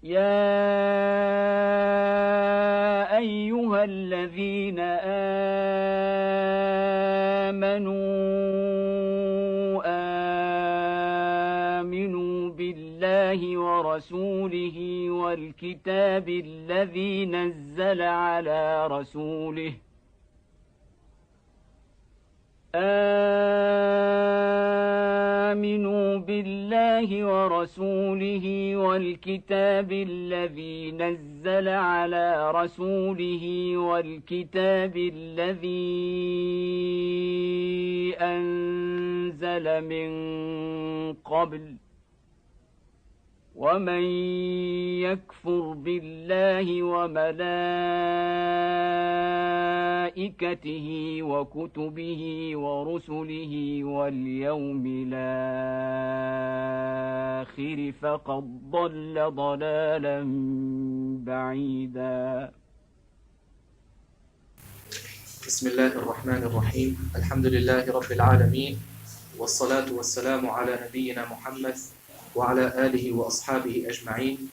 يا أيها الذين آمنوا بالله ورسوله والكتاب الذي نزل على رسوله آمنوا بالله ورسوله والكتاب الذي نزل على رسوله والكتاب الذي أنزل من قبل ومن يكفر بالله وملائكته وكتبه ورسله واليوم الآخر فقد ضل ضلالا بعيدا. بسم الله الرحمن الرحيم. الحمد لله رب العالمين والصلاة والسلام على نبينا Muhammad wa ala alihi wa ashabihi ajma'in.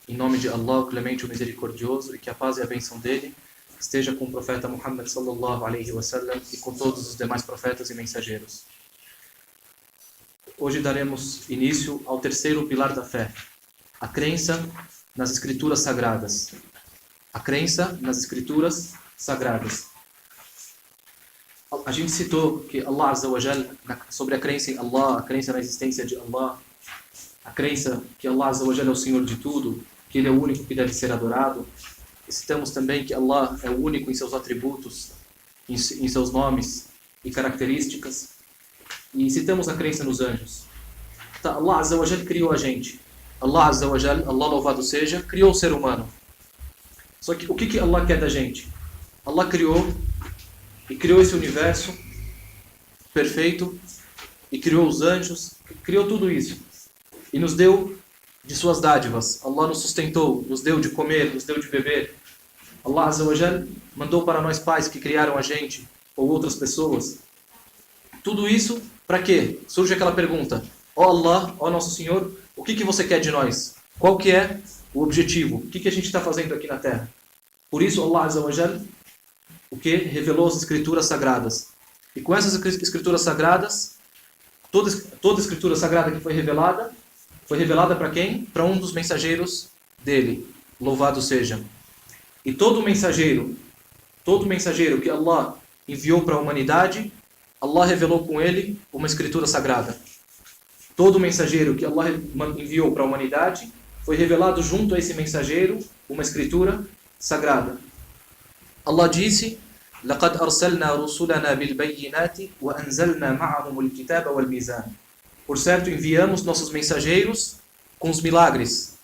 Em nome de Allah, o clemente e o misericordioso, e que a paz e a bênção dele esteja com o profeta Muhammad sallallahu alaihi wasallam e com todos os demais profetas e mensageiros. Hoje daremos início ao terceiro pilar da fé, a crença nas escrituras sagradas. A crença nas escrituras sagradas. A gente citou que Allah Azza wa Jal, sobre a crença em Allah, a crença na existência de Allah, a crença que Allah Azza wa Jal é o Senhor de tudo, que Ele é o único que deve ser adorado. E citamos também que Allah é o único em seus atributos, em seus nomes e características. E citamos a crença nos anjos. Então, Allah Azza wa Jal criou a gente. Allah Azza wa Jal, Allah louvado seja, criou o ser humano. Só que o que Allah quer da gente? Allah criou esse universo perfeito, e criou os anjos, criou tudo isso. E nos deu de suas dádivas. Allah nos sustentou, nos deu de comer, nos deu de beber. Allah Azza wa Jal mandou para nós pais que criaram a gente, ou outras pessoas. Tudo isso para quê? Surge aquela pergunta: ó Allah, ó nosso Senhor, o que você quer de nós? Qual que é o objetivo? O que a gente está fazendo aqui na Terra? Por isso Allah Azza wa Jal revelou as escrituras sagradas. E com essas escrituras sagradas, toda escritura sagrada que foi revelada para quem? Para um dos mensageiros dele, louvado seja. E todo mensageiro que Allah enviou para a humanidade, Allah revelou com ele uma escritura sagrada. Todo mensageiro que Allah enviou para a humanidade, foi revelado junto a esse mensageiro uma escritura sagrada. Allah disse: لَقَدْ أَرْسَلْنَا رُسُلَنَا بِالْبَيِّنَاتِ وَأَنْزَلْنَا مَعَهُمُ الْكِتَابَ وَالْمِيزَانَ. Por certo, enviamos nossos mensageiros com os milagres.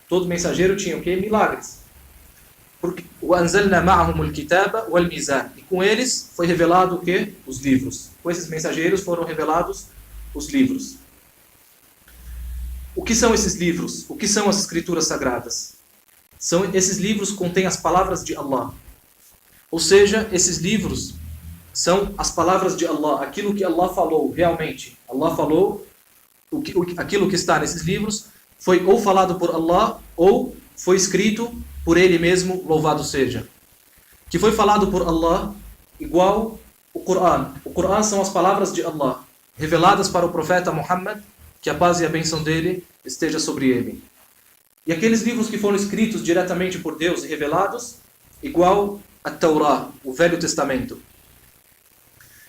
Todo mensageiro tinha o quê? Milagres. وَأَنْزَلْنَا مَعَهُمُ الْكِتَابَ وَالْمِيزَانَ. E com eles foi revelado o quê? Os livros. Com esses mensageiros foram revelados os livros. O que são esses livros? O que são as escrituras sagradas? Esses livros contêm as palavras de Allah. Ou seja, esses livros são as palavras de Allah, aquilo que Allah falou realmente. Allah falou, aquilo que está nesses livros foi ou falado por Allah ou foi escrito por Ele mesmo, louvado seja. Que foi falado por Allah, igual o Coran. O Coran são as palavras de Allah, reveladas para o profeta Muhammad, que a paz e a bênção dele esteja sobre ele. E aqueles livros que foram escritos diretamente por Deus e revelados, igual a Taurá, o Velho Testamento.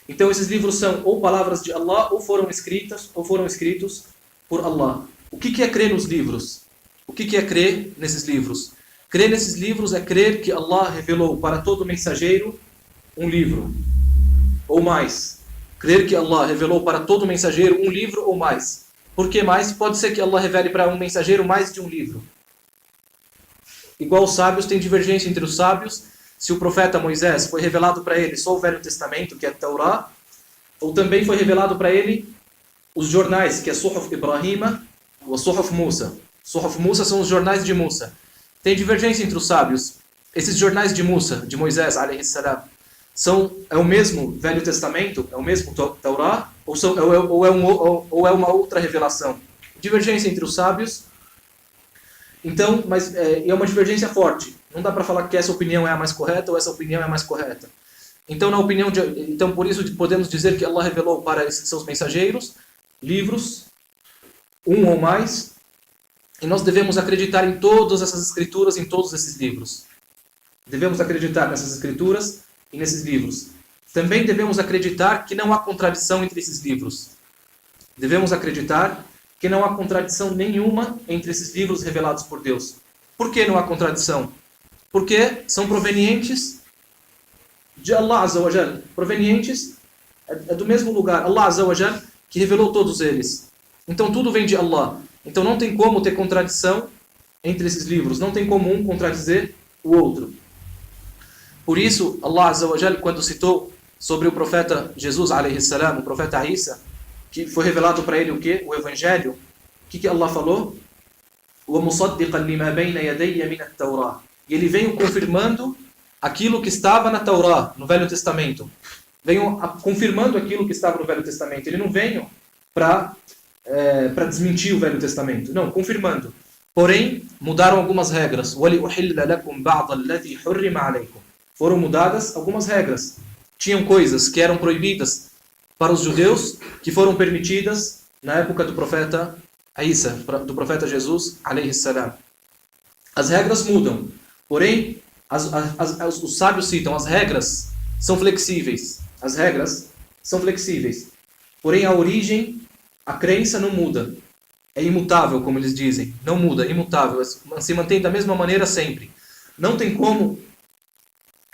Então esses livros são ou palavras de Allah, ou foram escritos por Allah. O que é crer nos livros? O que é crer nesses livros? Crer nesses livros é crer que Allah revelou para todo mensageiro um livro, ou mais. Crer que Allah revelou para todo mensageiro um livro ou mais. Por que mais? Pode ser que Allah revele para um mensageiro mais de um livro. Igual os sábios, tem divergência entre os sábios, se o profeta Moisés foi revelado para ele só o Velho Testamento, que é a Taurá, ou também foi revelado para ele os jornais, que é Suhuf Ibrahima ou Suhuf Musa. Suhuf Musa são os jornais de Musa. Tem divergência entre os sábios. Esses jornais de Musa, de Moisés, alayhi salam, é o mesmo Velho Testamento? É o mesmo Taurá? Ou é uma outra revelação? Divergência entre os sábios. Então, mas é uma divergência forte. Não dá para falar que essa opinião é a mais correta ou essa opinião é a mais correta. Então, então por isso podemos dizer que Allah revelou para esses seus mensageiros livros, um ou mais, e nós devemos acreditar em todas essas escrituras, em todos esses livros. Devemos acreditar nessas escrituras e nesses livros. Também devemos acreditar que não há contradição entre esses livros. Devemos acreditar que não há contradição nenhuma entre esses livros revelados por Deus. Por que não há contradição? Porque são provenientes de Allah Azza wa Jal. Provenientes é do mesmo lugar. Allah Azza wa Jal que revelou todos eles. Então tudo vem de Allah. Então não tem como ter contradição entre esses livros. Não tem como um contradizer o outro. Por isso, Allah Azza wa Jal, quando citou sobre o profeta Jesus, alayhi salam, o profeta Isa, que foi revelado para ele o quê? O Evangelho. O que Allah falou? وَمُصَدِّقًا لِمَا بَيْنَ يَدَيَّ مِنَ التَّوْرَاةِ. E ele veio confirmando aquilo que estava na Taurá, no Velho Testamento. Veio confirmando aquilo que estava no Velho Testamento. Ele não veio para desmentir o Velho Testamento. Não, confirmando. Porém, mudaram algumas regras. وَلِأُحِلَّ لَكُمْ بَعْضَ الَّذِي حُرِّمَ عَلَيْكُمْ. Foram mudadas algumas regras. Tinham coisas que eram proibidas para os judeus, que foram permitidas na época do profeta Isa, do profeta Jesus, alayhi salam. As regras mudam. Porém, os sábios citam, as regras são flexíveis. As regras são flexíveis. Porém, a origem, a crença não muda. É imutável, como eles dizem. Não muda, imutável. Se mantém da mesma maneira sempre. Não tem como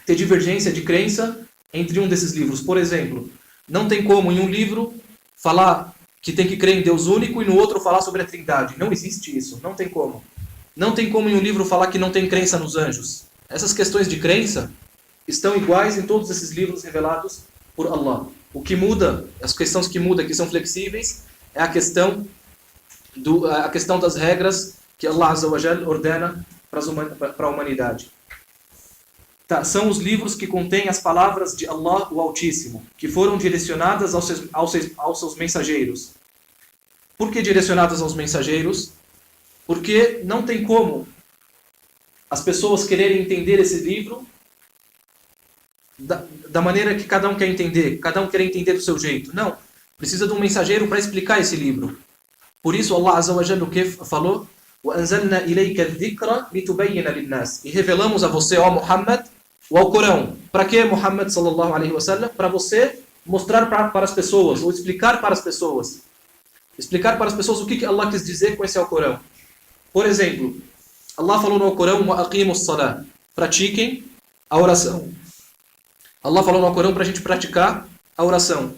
ter divergência de crença entre um desses livros. Por exemplo, não tem como em um livro falar que tem que crer em Deus único e no outro falar sobre a Trindade. Não existe isso. Não tem como. Não tem como em um livro falar que não tem crença nos anjos. Essas questões de crença estão iguais em todos esses livros revelados por Allah. O que muda, as questões que mudam, que são flexíveis, é a questão das regras que Allah Azza wa Jal ordena para a humanidade. Tá, são os livros que contêm as palavras de Allah, o Altíssimo, que foram direcionadas aos seus mensageiros. Por que direcionadas aos mensageiros? Porque não tem como as pessoas quererem entender esse livro da maneira que cada um quer entender. Cada um quer entender do seu jeito. Não. Precisa de um mensageiro para explicar esse livro. Por isso Allah Azza wa Jalla falou: وَأَنزَلْنَا إِلَيْكَ الذِّكْرَ لِتُبَيِّنَ لِلنَّاسِ. E revelamos a você, ó Muhammad, o Alcorão. Para que, Muhammad sallallahu alaihi wasallam? Para você mostrar para as pessoas, ou explicar para as pessoas. Explicar para as pessoas o que Allah quis dizer com esse Alcorão. Por exemplo, Allah falou no Alcorão: وَأَقِيمُوا الصَّلَاةِ. Pratiquem a oração. Allah falou no Alcorão para a gente praticar a oração.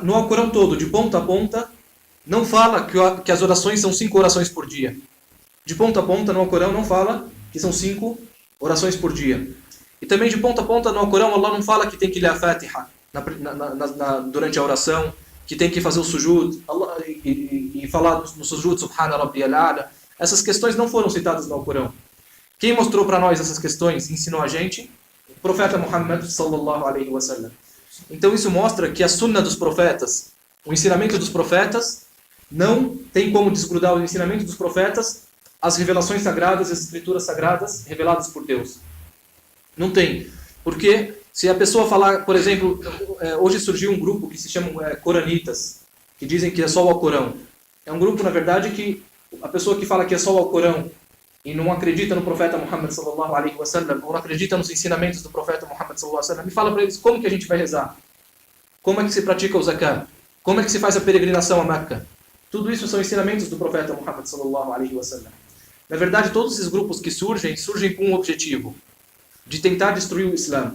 No Alcorão todo, de ponta a ponta, não fala que as orações são 5 orações por dia. De ponta a ponta, no Alcorão não fala que são 5 orações por dia. E também de ponta a ponta, no Alcorão, Allah não fala que tem que ler a Fatiha durante a oração, que tem que fazer o sujud, e falar no sujud, Subhana Rabbiyal A'la. Essas questões não foram citadas no Alcorão. Quem mostrou para nós essas questões, ensinou a gente? O profeta Muhammad sallallahu alaihi wasallam. Então isso mostra que a sunna dos profetas, o ensinamento dos profetas, não tem como desgrudar o ensinamento dos profetas as revelações sagradas, as escrituras sagradas reveladas por Deus. Não tem. Porque se a pessoa falar, por exemplo, hoje surgiu um grupo que se chama Coranitas, que dizem que é só o Alcorão. É um grupo, na verdade, que a pessoa que fala que é só o Alcorão e não acredita no profeta Muhammad sallallahu alaihi wasallam, ou não acredita nos ensinamentos do profeta Muhammad sallallahu alaihi wasallam, me fala para eles como que a gente vai rezar. Como é que se pratica o zakat? Como é que se faz a peregrinação a Meca? Tudo isso são ensinamentos do profeta Muhammad sallallahu alaihi wasallam. Na verdade, todos esses grupos que surgem com um objetivo, de tentar destruir o Islã.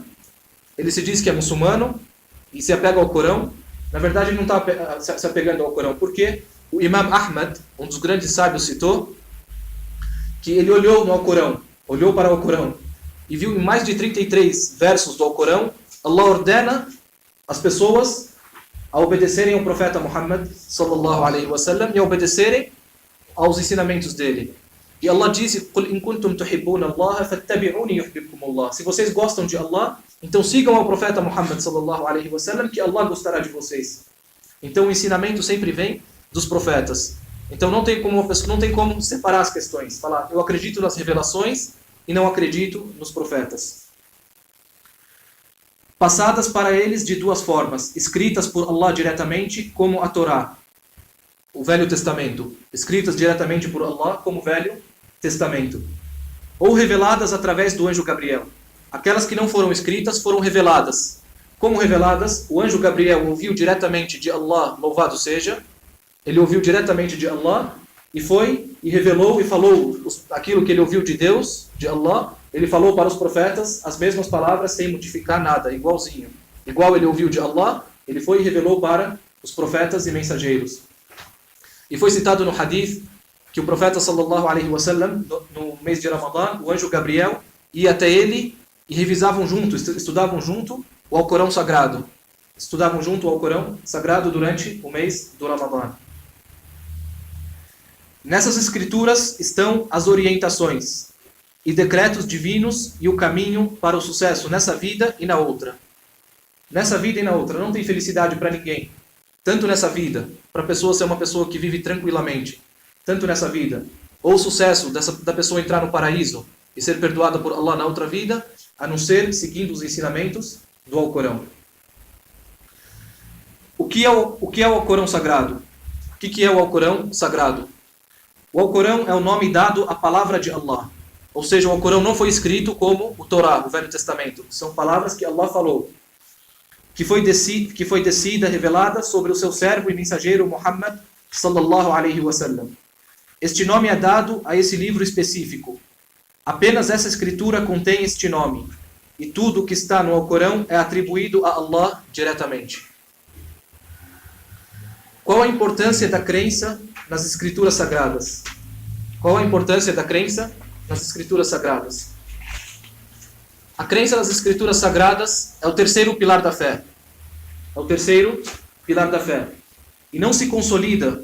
Ele se diz que é muçulmano e se apega ao Corão. Na verdade, ele não está se apegando ao Corão. Porque o Imam Ahmad, um dos grandes sábios, citou que ele olhou no Alcorão, olhou para o Alcorão e viu em mais de 33 versos do Alcorão, Allah ordena as pessoas a obedecerem ao profeta Muhammad sallallahu alaihi wasallam e a obedecerem aos ensinamentos dele. E Allah disse: "Qul in kuntum tuhibbuna Allah fattabi'uni yuhibbukum Allah." Se vocês gostam de Allah, então sigam ao profeta Muhammad sallallahu alaihi wasallam, que Allah gostará de vocês. Então o ensinamento sempre vem dos profetas. Então não tem como uma pessoa, não tem como separar as questões. Falar, eu acredito nas revelações e não acredito nos profetas. Passadas para eles de duas formas, escritas por Allah diretamente, como a Torá, o Velho Testamento, escritas diretamente por Allah como o Velho Testamento, ou reveladas através do anjo Gabriel. Aquelas que não foram escritas foram reveladas. Como reveladas, o anjo Gabriel ouviu diretamente de Allah, louvado seja, ele ouviu diretamente de Allah e revelou e falou aquilo que ele ouviu de Deus, de Allah, ele falou para os profetas as mesmas palavras sem modificar nada, igualzinho. Igual ele ouviu de Allah, ele foi e revelou para os profetas e mensageiros. E foi citado no hadith que o profeta sallallahu alaihi wasallam, no mês de Ramadã, o anjo Gabriel ia até ele e revisavam junto, estudavam junto o Alcorão Sagrado. Estudavam junto o Alcorão Sagrado durante o mês do Ramadã. Nessas escrituras estão as orientações e decretos divinos e o caminho para o sucesso nessa vida e na outra. Nessa vida e na outra. Não tem felicidade para ninguém. Tanto nessa vida, para a pessoa ser uma pessoa que vive tranquilamente, tanto nessa vida, ou o sucesso da pessoa entrar no paraíso e ser perdoada por Allah na outra vida, a não ser seguindo os ensinamentos do Alcorão. O que é o Alcorão Sagrado? O que é o Alcorão Sagrado? O Alcorão é o nome dado à palavra de Allah. Ou seja, o Alcorão não foi escrito como o Torá, o Velho Testamento. São palavras que Allah falou, que foi descida, revelada sobre o seu servo e mensageiro Muhammad sallallahu alaihi wasallam. Este nome é dado a esse livro específico. Apenas essa escritura contém este nome. E tudo o que está no Alcorão é atribuído a Allah diretamente. Qual a importância da crença nas escrituras sagradas? Qual a importância da crença nas escrituras sagradas? A crença nas escrituras sagradas é o terceiro pilar da fé. É o terceiro pilar da fé. E não se consolida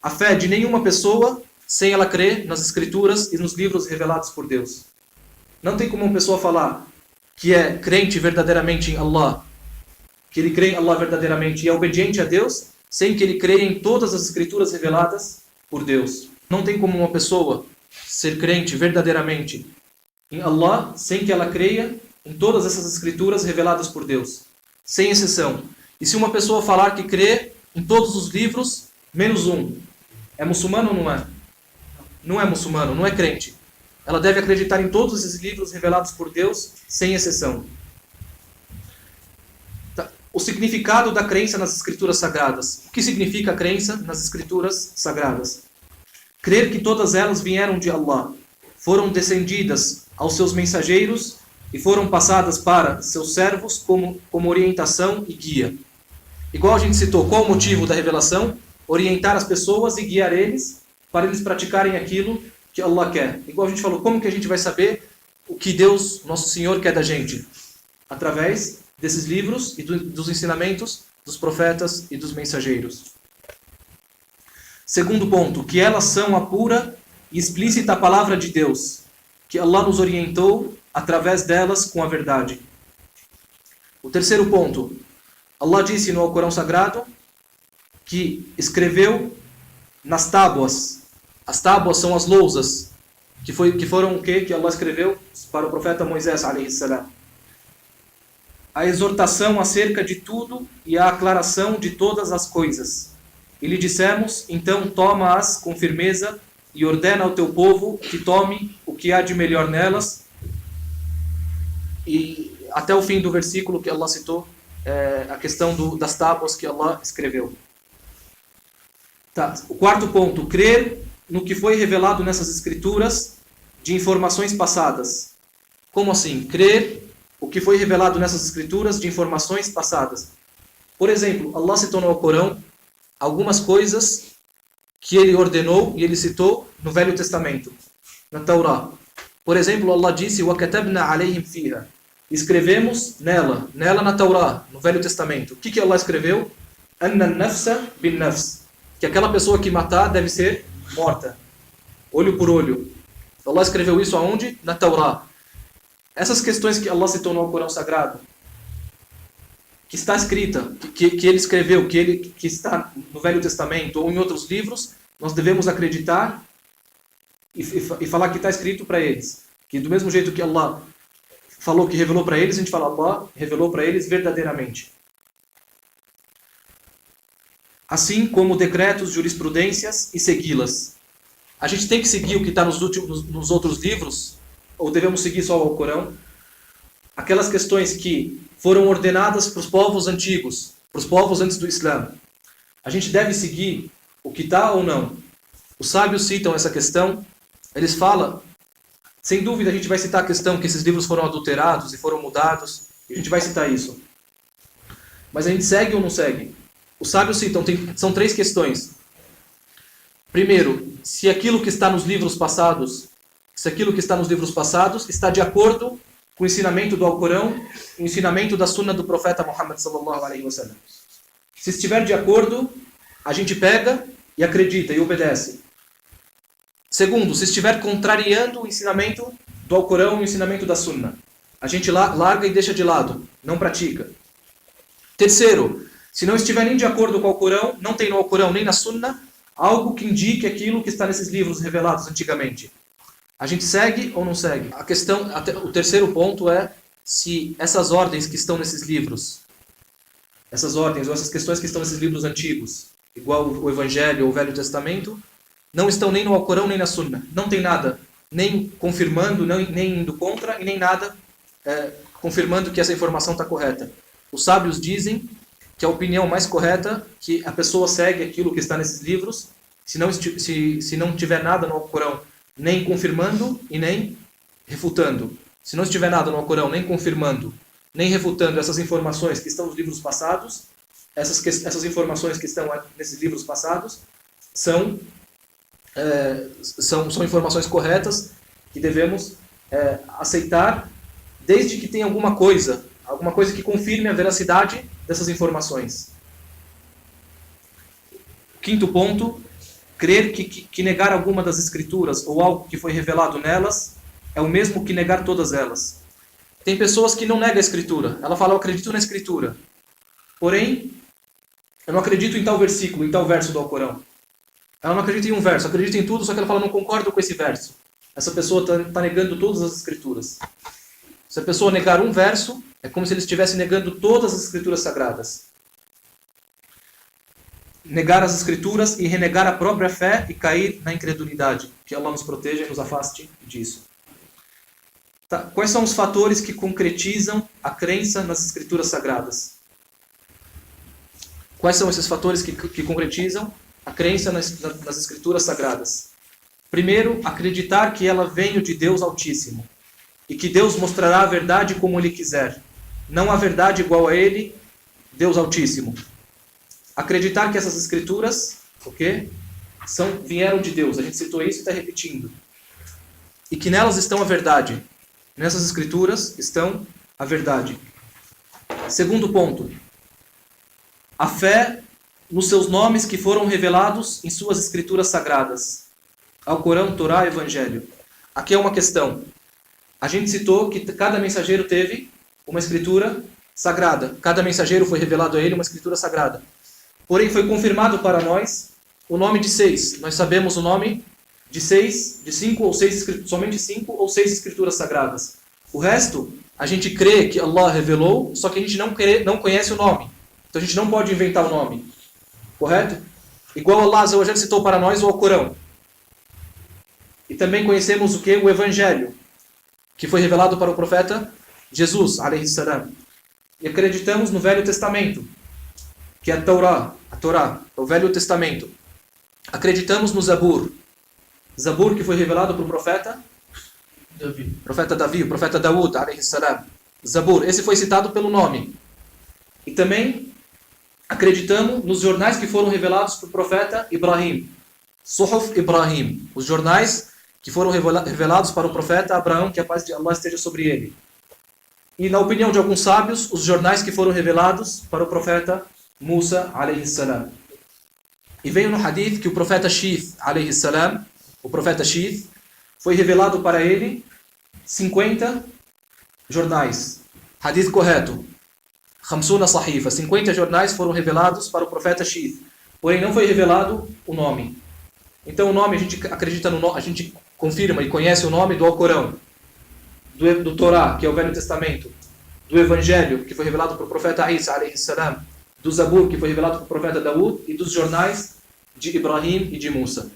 a fé de nenhuma pessoa sem ela crer nas escrituras e nos livros revelados por Deus. Não tem como uma pessoa falar que é crente verdadeiramente em Allah, que ele crê em Allah verdadeiramente e é obediente a Deus, sem que ele creia em todas as escrituras reveladas por Deus. Não tem como uma pessoa ser crente verdadeiramente em Allah, sem que ela creia em todas essas escrituras reveladas por Deus, sem exceção. E se uma pessoa falar que crê em todos os livros, menos um, é muçulmano ou não é? Não é muçulmano, não é crente. Ela deve acreditar em todos esses livros revelados por Deus, sem exceção. O significado da crença nas escrituras sagradas. O que significa a crença nas escrituras sagradas? Crer que todas elas vieram de Allah, foram descendidas aos seus mensageiros e foram passadas para seus servos como orientação e guia. Igual a gente citou, qual o motivo da revelação? Orientar as pessoas e guiar eles para eles praticarem aquilo que Allah quer. Igual a gente falou, como que a gente vai saber o que Deus, nosso Senhor, quer da gente? Através desses livros e dos ensinamentos dos profetas e dos mensageiros. Segundo ponto, que elas são a pura e explícita palavra de Deus, que Allah nos orientou através delas com a verdade. O terceiro ponto, Allah disse no Alcorão Sagrado que escreveu nas tábuas. As tábuas são as lousas, que foram o que Allah escreveu para o profeta Moisés alayhi salam. A exortação acerca de tudo e a aclaração de todas as coisas. E lhe dissemos, então toma-as com firmeza e ordena ao teu povo que tome o que há de melhor nelas. E até o fim do versículo que Allah citou, a questão das tábuas que Allah escreveu. Tá. O quarto ponto, crer no que foi revelado nessas escrituras de informações passadas. Como assim? Crer o que foi revelado nessas escrituras de informações passadas. Por exemplo, Allah citou no Alcorão algumas coisas que ele ordenou e ele citou no Velho Testamento, na Taurá. Por exemplo, Allah disse: وَكَتَبْنَا عَلَيْهِمْ فِيهَا. Escrevemos nela na Taurá, no Velho Testamento. O que Allah escreveu? أَنَّ النَّفْسَ بِالنَّفْسِ. Que aquela pessoa que matar deve ser morta, olho por olho. Allah escreveu isso aonde? Na Taurá. Essas questões que Allah citou no Alcorão Sagrado, que está escrita, que ele escreveu, que está no Velho Testamento ou em outros livros, nós devemos acreditar e falar que está escrito para eles. Que do mesmo jeito que Allah falou que revelou para eles, a gente fala Allah revelou para eles verdadeiramente. Assim como decretos, jurisprudências e segui-las. A gente tem que seguir o que está nos outros livros, ou devemos seguir só o Alcorão? Aquelas questões que foram ordenadas para os povos antigos, para os povos antes do Islã. A gente deve seguir o que está ou não? Os sábios citam essa questão. Eles falam, sem dúvida a gente vai citar a questão que esses livros foram adulterados e foram mudados. E a gente vai citar isso. Mas a gente segue ou não segue? Os sábios citam, são 3 questões. Primeiro, se aquilo que está nos livros passados, está de acordo com o ensinamento do Alcorão, o ensinamento da Sunna do profeta Muhammad sallallahu alaihi wasallam. Se estiver de acordo, a gente pega e acredita e obedece. Segundo, se estiver contrariando o ensinamento do Alcorão e o ensinamento da Sunna, a gente larga e deixa de lado, não pratica. Terceiro, se não estiver nem de acordo com o Alcorão, não tem no Alcorão nem na Sunna, algo que indique aquilo que está nesses livros revelados antigamente. A gente segue ou não segue? O terceiro ponto é se essas ordens que estão nesses livros, essas ordens ou essas questões que estão nesses livros antigos, igual o Evangelho ou o Velho Testamento, não estão nem no Alcorão nem na Sunna. Não tem nada nem confirmando, nem indo contra, e nem nada confirmando que essa informação está correta. Os sábios dizem que a opinião mais correta, que a pessoa segue aquilo que está nesses livros, se não tiver nada no Alcorão, nem confirmando e nem refutando. Se não estiver nada no Alcorão, nem confirmando, nem refutando essas informações que estão nos livros passados, essas informações que estão nesses livros passados são informações corretas que devemos aceitar, desde que tenha alguma coisa que confirme a veracidade dessas informações. Quinto ponto, crer que negar alguma das escrituras ou algo que foi revelado nelas é o mesmo que negar todas elas. Tem pessoas que não negam a escritura. Ela fala, eu acredito na escritura. Porém, eu não acredito em tal versículo, em tal verso do Alcorão. Ela não acredita em um verso, acredita em tudo, só que ela fala, não concordo com esse verso. Essa pessoa está negando todas as escrituras. Se a pessoa negar um verso, é como se ele estivesse negando todas as escrituras sagradas. Negar as escrituras e renegar a própria fé e cair na incredulidade. Que Allah nos proteja e nos afaste disso. Tá. Quais são os fatores que concretizam a crença nas escrituras sagradas? Quais são esses fatores que concretizam a crença nas escrituras sagradas? Primeiro, acreditar que ela veio de Deus Altíssimo e que Deus mostrará a verdade como Ele quiser, não a verdade igual a Ele, Deus Altíssimo. Acreditar que essas escrituras, vieram de Deus. A gente citou isso e está repetindo. E que nelas estão a verdade. Nessas escrituras estão a verdade. Segundo ponto, a fé nos seus nomes que foram revelados em suas escrituras sagradas. Alcorão, Torá e Evangelho. Aqui é uma questão. A gente citou que cada mensageiro teve uma escritura sagrada. Cada mensageiro foi revelado a ele uma escritura sagrada. Porém, foi confirmado para nós o nome de 6. Nós sabemos o nome de 5 ou 6, somente 5 ou 6 escrituras sagradas. O resto, a gente crê que Allah revelou, só que a gente não conhece o nome. Então a gente não pode inventar o nome. Correto? Igual Allah Azza wa Jalla citou para nós o Alcorão. E também conhecemos o que? O Evangelho, que foi revelado para o profeta Jesus, alayhi salam. E acreditamos no Velho Testamento, que é a Torá, o Velho Testamento. Acreditamos no Zabur, que foi revelado para o profeta Davi, o profeta Daud, alayhi salam. Zabur, esse foi citado pelo nome. E também acreditamos nos jornais que foram revelados para o profeta Ibrahim, Suhuf Ibrahim, os jornais que foram revelados para o profeta Abraão, que a paz de Allah esteja sobre ele. E na opinião de alguns sábios, os jornais que foram revelados para o profeta Musa, alayhi salam. E veio no hadith que o profeta Shith, alayhi salam, o profeta Shith, foi revelado para ele 50 jornais. Hadith correto. Khamsuna sahifa. 50 jornais foram revelados para o profeta Shith. Porém, não foi revelado o nome. Então o nome, a gente acredita no nome, a gente confirma e conhece o nome do Alcorão, do Torá, que é o Velho Testamento, do Evangelho, que foi revelado para o profeta Isa, alayhi salam, do Zabur, que foi revelado para o profeta Daud, e dos jornais de Ibrahim e de Musa.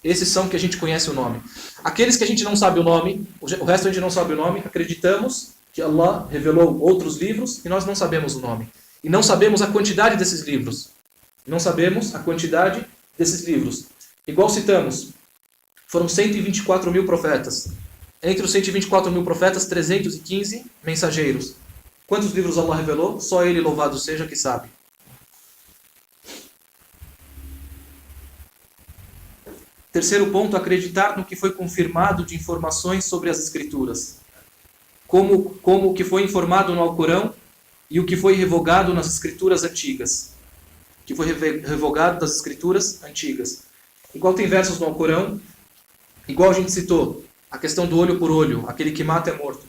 Esses são que a gente conhece o nome. Aqueles que a gente não sabe o nome, o resto a gente não sabe o nome, acreditamos que Allah revelou outros livros e nós não sabemos o nome. E não sabemos a quantidade desses livros. Não sabemos a quantidade desses livros. Igual citamos, foram 124 mil profetas. Entre os 124 mil profetas, 315 mensageiros. Quantos livros Allah revelou? Só Ele, louvado seja, que sabe. Terceiro ponto, acreditar no que foi confirmado de informações sobre as Escrituras. Como o que foi informado no Alcorão e o que foi revogado nas Escrituras antigas. Que foi revogado das Escrituras antigas. Igual tem versos no Alcorão, igual a gente citou, a questão do olho por olho, aquele que mata é morto.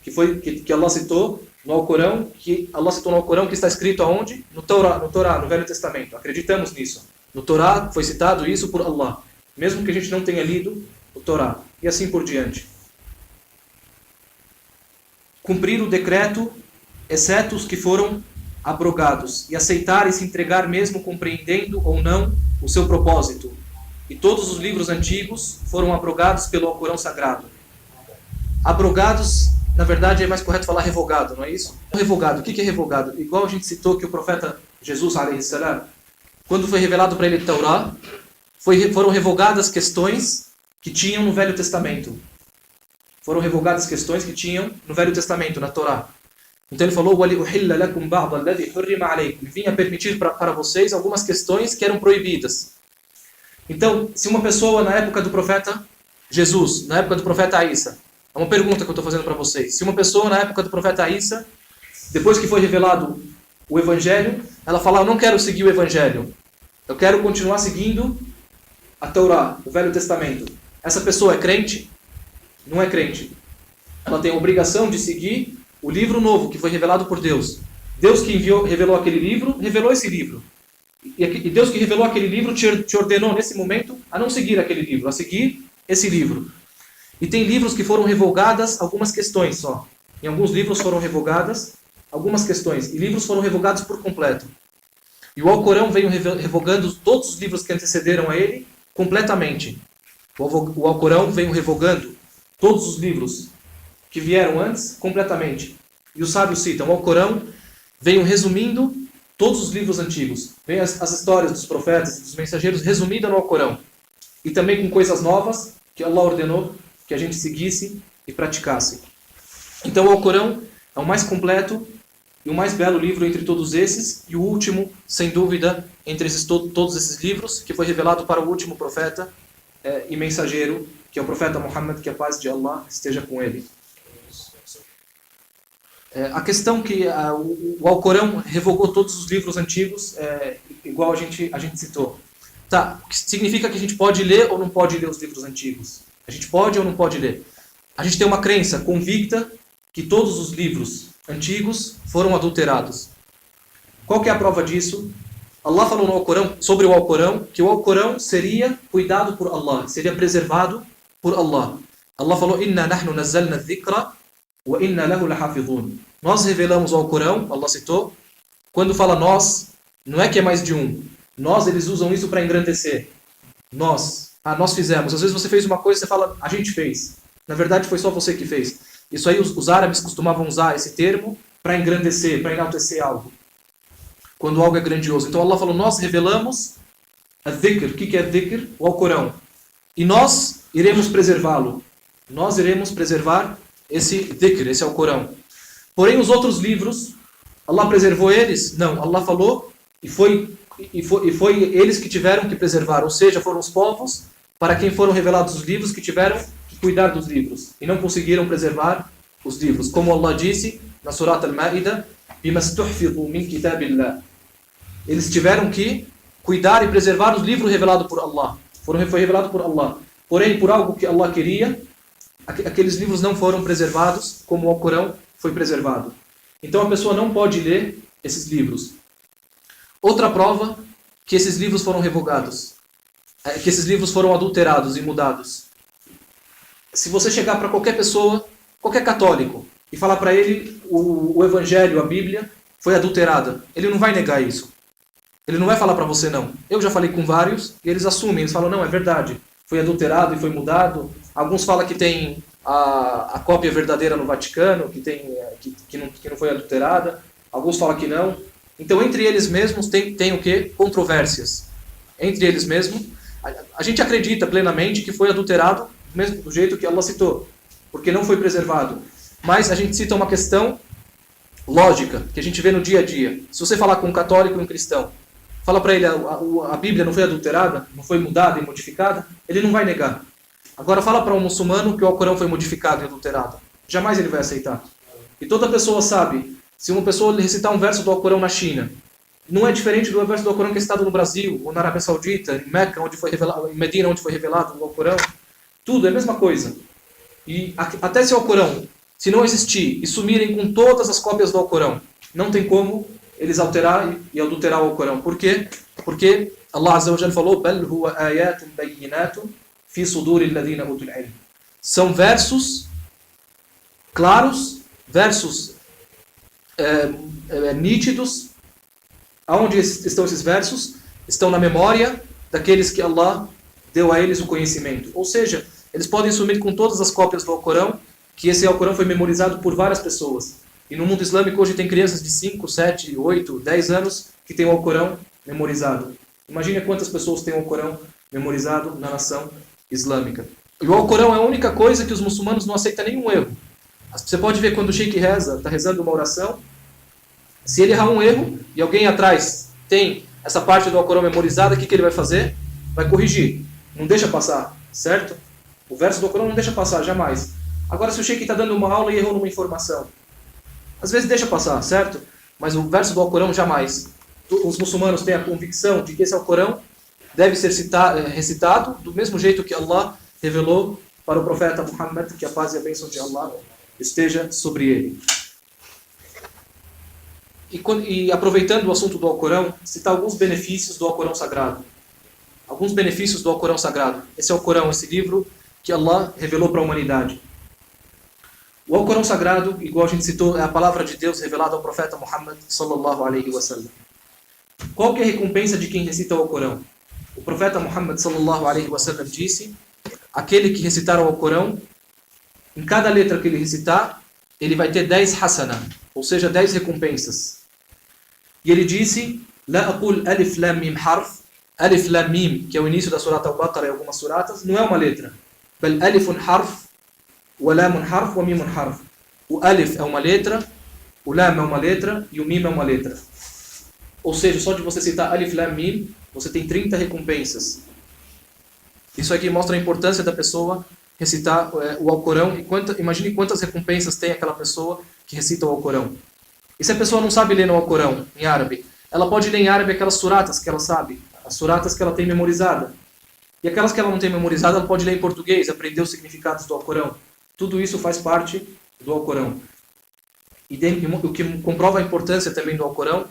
Que Allah citou no Alcorão, que está escrito aonde? No Torá, no Velho Testamento. Acreditamos nisso. No Torá foi citado isso por Allah, mesmo que a gente não tenha lido o Torá. E assim por diante. Cumprir o decreto, exceto os que foram abrogados, e aceitar e se entregar mesmo compreendendo ou não o seu propósito. E todos os livros antigos foram abrogados pelo Alcorão Sagrado. Abrogados, na verdade, é mais correto falar revogado, não é isso? Revogado, o que é revogado? Igual a gente citou que o profeta Jesus, alayhi salam, quando foi revelado para ele o Torá, foram revogadas questões que tinham no Velho Testamento. Foram revogadas questões que tinham no Velho Testamento, na Torá. Então ele falou, vinha permitir para vocês algumas questões que eram proibidas. Então, se uma pessoa na época do profeta Jesus, na época do profeta Isa, é uma pergunta que eu estou fazendo para vocês. Se uma pessoa na época do profeta Isa, depois que foi revelado o Evangelho, ela fala, eu não quero seguir o Evangelho, eu quero continuar seguindo a Torá, o Velho Testamento. Essa pessoa é crente? Não é crente. Ela tem a obrigação de seguir o livro novo que foi revelado por Deus. Deus que revelou aquele livro, revelou esse livro. E Deus que revelou aquele livro te ordenou nesse momento a não seguir aquele livro, a seguir esse livro. E tem livros que foram revogadas algumas questões só. Em alguns livros foram revogadas algumas questões. E livros foram revogados por completo. E o Alcorão veio revogando todos os livros que antecederam a ele completamente. O Alcorão veio revogando todos os livros que vieram antes completamente. E os sábios citam, o Alcorão veio resumindo todos os livros antigos. Vem as histórias dos profetas e dos mensageiros resumidas no Alcorão. E também com coisas novas que Allah ordenou que a gente seguisse e praticasse. Então o Alcorão é o mais completo e o mais belo livro entre todos esses, e o último, sem dúvida, entre todos esses livros, que foi revelado para o último profeta e mensageiro, que é o profeta Muhammad, que a paz de Allah esteja com ele. A questão que o Alcorão revogou todos os livros antigos, igual a gente citou. Tá, significa que a gente pode ler ou não pode ler os livros antigos? A gente pode ou não pode ler? A gente tem uma crença convicta que todos os livros antigos foram adulterados. Qual que é a prova disso? Allah falou no Alcorão, sobre o Alcorão, que o Alcorão seria cuidado por Allah, seria preservado por Allah. Allah falou, Inna nahnu nazzalna dhikra wa inna lahu lahafidhun. Nós revelamos o Alcorão, Allah citou. Quando fala nós, não é que é mais de um. Nós, eles usam isso para engrandecer. Nós fizemos. Às vezes você fez uma coisa e você fala, a gente fez. Na verdade foi só você que fez. Isso aí os árabes costumavam usar esse termo para engrandecer, para enaltecer algo. Quando algo é grandioso. Então Allah falou, nós revelamos a dhikr. O que é dhikr? O Alcorão. E nós iremos preservá-lo. Nós iremos preservar esse dhikr, esse Alcorão. Porém os outros livros, Allah preservou eles? Não, Allah falou e foi eles que tiveram que preservar. Ou seja, foram os povos para quem foram revelados os livros que tiveram que cuidar dos livros. E não conseguiram preservar os livros. Como Allah disse na Surat Al-Ma'idah, بِمَسْتُحْفِظُوا مِنْ كِتَابِ اللَّهِ. Eles tiveram que cuidar e preservar os livros revelados por Allah. Foi revelado por Allah. Porém, por algo que Allah queria, aqueles livros não foram preservados como o Alcorão foi preservado. Então a pessoa não pode ler esses livros. Outra prova que esses livros foram revogados. que esses livros foram adulterados e mudados. Se você chegar para qualquer pessoa, qualquer católico, e falar para ele o Evangelho, a Bíblia, foi adulterada, ele não vai negar isso. Ele não vai falar para você não. Eu já falei com vários e eles assumem, eles falam, não, é verdade, foi adulterado e foi mudado. Alguns falam que tem a cópia verdadeira no Vaticano, que não foi adulterada. Alguns falam que não. Então, entre eles mesmos, tem o quê? Controvérsias. Entre eles mesmos, a gente acredita plenamente que foi adulterado mesmo do jeito que Allah citou, porque não foi preservado. Mas a gente cita uma questão lógica, que a gente vê no dia a dia. Se você falar com um católico e um cristão, fala para ele, a Bíblia não foi adulterada, não foi mudada e modificada, ele não vai negar. Agora fala para um muçulmano que o Alcorão foi modificado e adulterado. Jamais ele vai aceitar. E toda pessoa sabe, se uma pessoa recitar um verso do Alcorão na China, não é diferente do verso do Alcorão que é citado no Brasil, ou na Arábia Saudita, em Meca, onde foi revelado, em Medina, onde foi revelado o Alcorão. Tudo é a mesma coisa. E até se o Alcorão, se não existir e sumirem com todas as cópias do Alcorão, não tem como eles alterar e adulterar o Alcorão. Por quê? Porque Allah Azza wa Jalla falou: "Bal huwa ayatun bayyinatun fi suduril ladina utul ilm." São versos claros, versos nítidos. Aonde estão esses versos? Estão na memória daqueles que Allah deu a eles o conhecimento. Ou seja, eles podem sumir com todas as cópias do Alcorão, que esse Alcorão foi memorizado por várias pessoas. E no mundo islâmico hoje tem crianças de 5, 7, 8, 10 anos que têm o Alcorão memorizado. Imagine quantas pessoas têm o Alcorão memorizado na nação islâmica. E o Alcorão é a única coisa que os muçulmanos não aceitam nenhum erro. Você pode ver quando o sheikh reza, está rezando uma oração, se ele errar um erro e alguém atrás tem essa parte do Alcorão memorizada, o que ele vai fazer? Vai corrigir. Não deixa passar, certo? O verso do Alcorão não deixa passar, jamais. Agora, se o sheikh está dando uma aula e errou numa informação, às vezes deixa passar, certo? Mas o verso do Alcorão, jamais. Os muçulmanos têm a convicção de que esse Alcorão deve ser recitado do mesmo jeito que Allah revelou para o profeta Muhammad, que a paz e a bênção de Allah esteja sobre ele. E aproveitando o assunto do Alcorão, citar alguns benefícios do Alcorão Sagrado. Alguns benefícios do Alcorão Sagrado. Esse é o Alcorão, esse livro que Allah revelou para a humanidade. O Alcorão Sagrado, igual a gente citou, é a palavra de Deus revelada ao profeta Muhammad sallallahu alaihi wasallam. Qual que é a recompensa de quem recita o Alcorão? O profeta Muhammad sallallahu alaihi wasallam disse: aquele que recitar o Alcorão, em cada letra que ele recitar, ele vai ter 10 hasana, ou seja, 10 recompensas. E ele disse: La aqul alif lam mim harf. Alif lam mim, que é o início da surata Al-Baqarah e algumas suratas, não é uma letra. Bal alifun harf, wa lamun harf, wa mimun harf. O alif é uma letra, o lam é uma letra e o mim é uma letra. Ou seja, só de você citar alif lam mim, você tem 30 recompensas. Isso aqui mostra a importância da pessoa recitar o Alcorão. Imagine quantas recompensas tem aquela pessoa que recita o Alcorão. E se a pessoa não sabe ler no Alcorão, em árabe, ela pode ler em árabe aquelas suratas que ela sabe, as suratas que ela tem memorizada. E aquelas que ela não tem memorizada, ela pode ler em português, aprender os significados do Alcorão. Tudo isso faz parte do Alcorão. E o que comprova a importância também do Alcorão,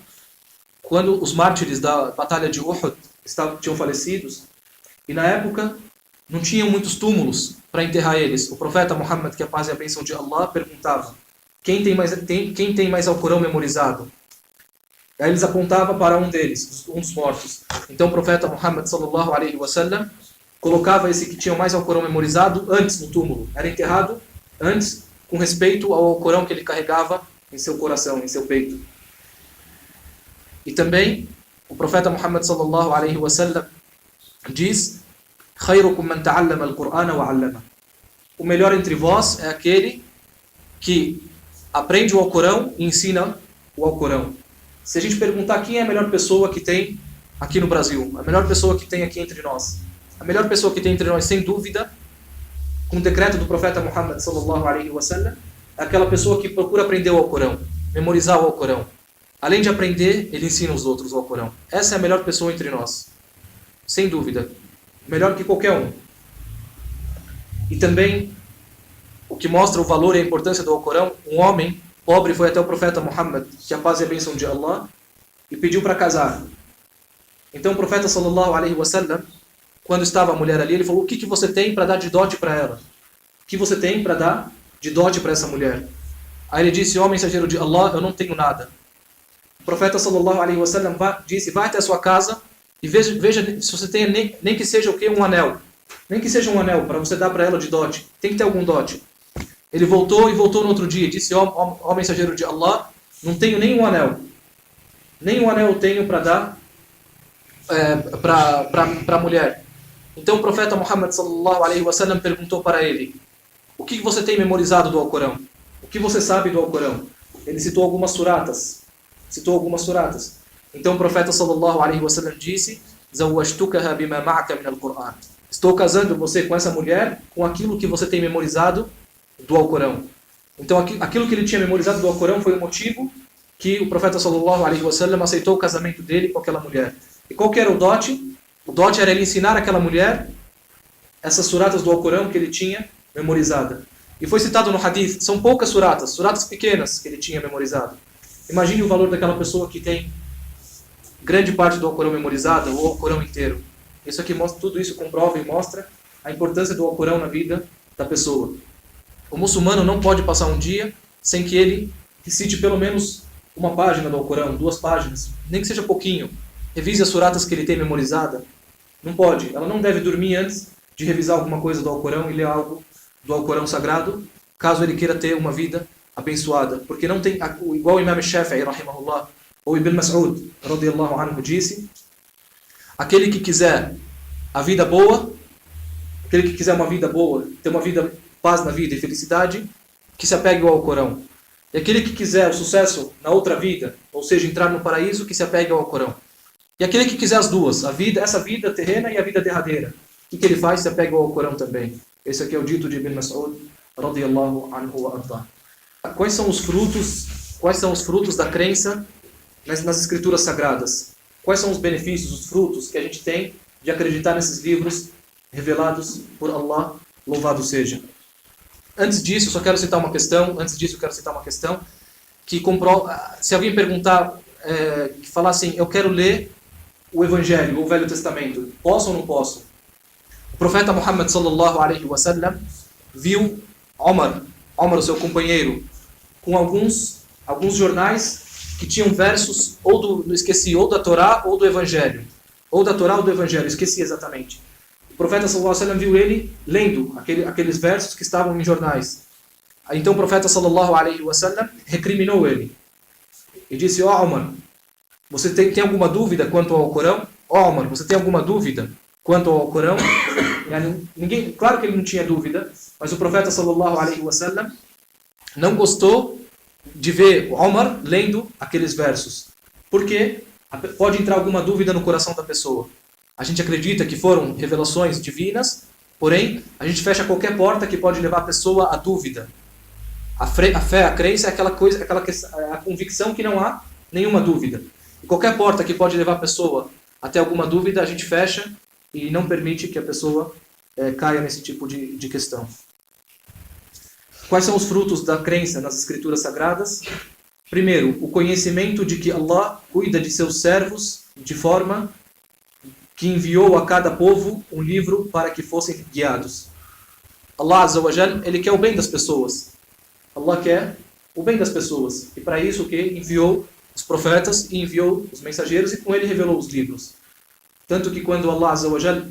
quando os mártires da batalha de Uhud tinham falecidos, e na época não tinham muitos túmulos para enterrar eles, o profeta Muhammad, que a paz e a bênção de Allah, perguntava: quem tem mais Alcorão memorizado? Aí eles apontavam para um deles, um dos mortos. Então o profeta Muhammad sallallahu alaihi wasallam colocava esse que tinha mais Alcorão memorizado antes no túmulo. Era enterrado antes, com respeito ao Alcorão que ele carregava em seu coração, em seu peito. E também o profeta Muhammad sallallahu alaihi wasallam diz: "Khayrukum man ta'allama al-Qur'ana wa 'allama." O melhor entre vós é aquele que aprende o Alcorão e ensina o Alcorão. Se a gente perguntar quem é a melhor pessoa que tem aqui no Brasil, a melhor pessoa que tem aqui entre nós, a melhor pessoa que tem entre nós, sem dúvida, com o decreto do profeta Muhammad sallallahu alaihi wasallam, é aquela pessoa que procura aprender o Alcorão, memorizar o Alcorão. Além de aprender, ele ensina os outros o Alcorão. Essa é a melhor pessoa entre nós, sem dúvida, melhor que qualquer um. E também, o que mostra o valor e a importância do Alcorão, um homem pobre foi até o profeta Muhammad, que a paz e a bênção de Allah, e pediu para casar. Então o profeta sallallahu alaihi wasallam quando estava a mulher ali, ele falou: o que você tem para dar de dote para ela? O que você tem para dar de dote para essa mulher? Aí ele disse: ó mensageiro de Allah, eu não tenho nada. O profeta sallallahu alaihi wasallam disse: vai até a sua casa e veja se você tem nem que seja o quê? Um anel. Nem que seja um anel para você dar para ela de dote. Tem que ter algum dote. Ele voltou no outro dia e disse: ó mensageiro de Allah, não tenho nem um anel. Nem um anel eu tenho para dar para a mulher. Então o profeta Muhammad sallallahu alaihi wasallam perguntou para ele: o que você tem memorizado do Alcorão? O que você sabe do Alcorão? Ele citou algumas suratas. Então o profeta sallallahu alaihi wasallam disse: zawwajtukaha bima ma'aka min al-Qur'an. Estou casando você com essa mulher com aquilo que você tem memorizado do Alcorão. Então aquilo que ele tinha memorizado do Alcorão foi o motivo que o profeta sallallahu alaihi wasallam aceitou o casamento dele com aquela mulher. E qual que era o dote? O dote era ele ensinar àquela mulher essas suratas do Alcorão que ele tinha memorizada. E foi citado no hadith, são poucas suratas pequenas que ele tinha memorizado. Imagine o valor daquela pessoa que tem grande parte do Alcorão memorizada, ou o Alcorão inteiro. Isso aqui mostra, tudo isso comprova e mostra a importância do Alcorão na vida da pessoa. O muçulmano não pode passar um dia sem que ele recite pelo menos uma página do Alcorão, 2 páginas, nem que seja pouquinho. Revise as suratas que ele tem memorizada. Não pode. Ela não deve dormir antes de revisar alguma coisa do Alcorão e ler algo do Alcorão sagrado, caso ele queira ter uma vida abençoada. Porque não tem, igual o Imam Shafi'i, rahimahullah, ou Ibn Mas'ud, radiyallahu anhu, disse: aquele que quiser a vida boa, aquele que quiser uma vida boa, ter uma vida, paz na vida e felicidade, que se apegue ao Alcorão. E aquele que quiser o sucesso na outra vida, ou seja, entrar no paraíso, que se apegue ao Alcorão. E aquele que quiser as duas, essa vida terrena e a vida derradeira, o que ele faz? Se apega ao Alcorão também. Esse aqui é o dito de Ibn Mas'ud, radiyallahu anhu wa arda. Quais são os frutos da crença nas escrituras sagradas? Quais são os benefícios, os frutos que a gente tem de acreditar nesses livros revelados por Allah, louvado seja? Antes disso, eu só quero citar uma questão, que comprova, se alguém perguntar, que falar assim: eu quero ler o Evangelho, o Velho Testamento, posso ou não posso? O profeta Muhammad sallallahu alaihi wasallam viu Omar, o seu companheiro, com alguns jornais que tinham versos ou da Torá ou do Evangelho. Ou da Torá ou do Evangelho, esqueci exatamente. O profeta sallallahu alaihi wasallam viu ele lendo aqueles versos que estavam em jornais. Então o profeta sallallahu alaihi wasallam recriminou ele. E disse: ó Omar, você tem alguma dúvida quanto ao Alcorão? Ó Omar, você tem alguma dúvida quanto ao Alcorão? Claro que ele não tinha dúvida, mas o profeta sallallahu alaihi wasallam não gostou de ver Omar lendo aqueles versos. Porque pode entrar alguma dúvida no coração da pessoa. A gente acredita que foram revelações divinas, porém, a gente fecha qualquer porta que pode levar a pessoa à dúvida. A fé, a crença é a convicção que não há nenhuma dúvida. E qualquer porta que pode levar a pessoa até alguma dúvida, a gente fecha e não permite que a pessoa caia nesse tipo de questão. Quais são os frutos da crença nas escrituras sagradas? Primeiro, o conhecimento de que Allah cuida de seus servos de forma que enviou a cada povo um livro para que fossem guiados. Allah Azza wa Jal, Ele quer o bem das pessoas. Allah quer o bem das pessoas. E para isso que enviou os profetas e enviou os mensageiros e com ele revelou os livros. Tanto que quando Allah Azza wa Jal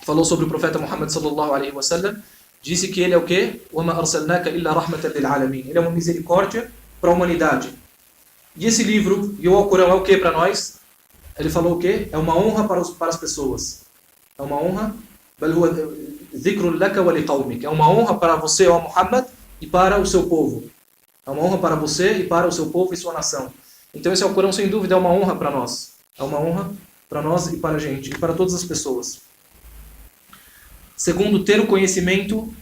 falou sobre o profeta Muhammad sallallahu alaihi wasallam, disse que ele é o quê? وَمَا أَرْسَلْنَاكَ إِلَّا رَحْمَةً لِلْعَالَمِينَ. Ele é uma misericórdia para a humanidade. E esse livro, e o Alcorão, é o que para nós? Ele falou o quê? É uma honra para as pessoas. É uma honra. É uma honra para você, ó Muhammad, e para o seu povo. É uma honra para você e para o seu povo e sua nação. Então esse Alcorão, sem dúvida, é uma honra para nós. É uma honra para nós e para a gente, e para todas as pessoas. Segundo, ter o conhecimento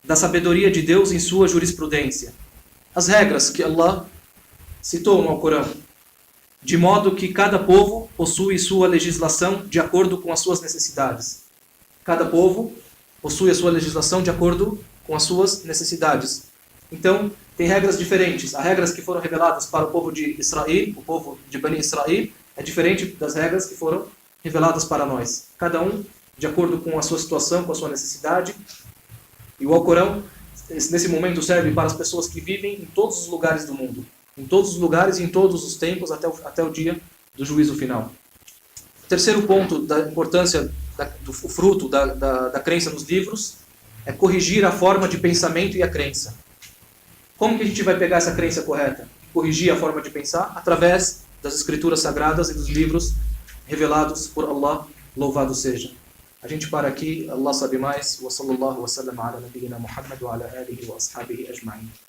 da sabedoria de Deus em sua jurisprudência. As regras que Allah citou no Alcorão, de modo que cada povo possui sua legislação de acordo com as suas necessidades. Cada povo possui a sua legislação de acordo com as suas necessidades. Então, tem regras diferentes. As regras que foram reveladas para o povo de Israel, o povo de Bani Israel, é diferente das regras que foram reveladas para nós. Cada um de acordo com a sua situação, com a sua necessidade. E o Alcorão, nesse momento, serve para as pessoas que vivem em todos os lugares do mundo. Em todos os lugares e em todos os tempos, até o dia do juízo final. O terceiro ponto da importância do fruto da crença nos livros é corrigir a forma de pensamento e a crença. Como que a gente vai pegar essa crença correta? Corrigir a forma de pensar através das escrituras sagradas e dos livros revelados por Allah, louvado seja. A gente para aqui, Allah sabe mais. Wa sallallahu wa sallam ala nabiyyina Muhammad wa ala alihi wa ashabihi ajma'in.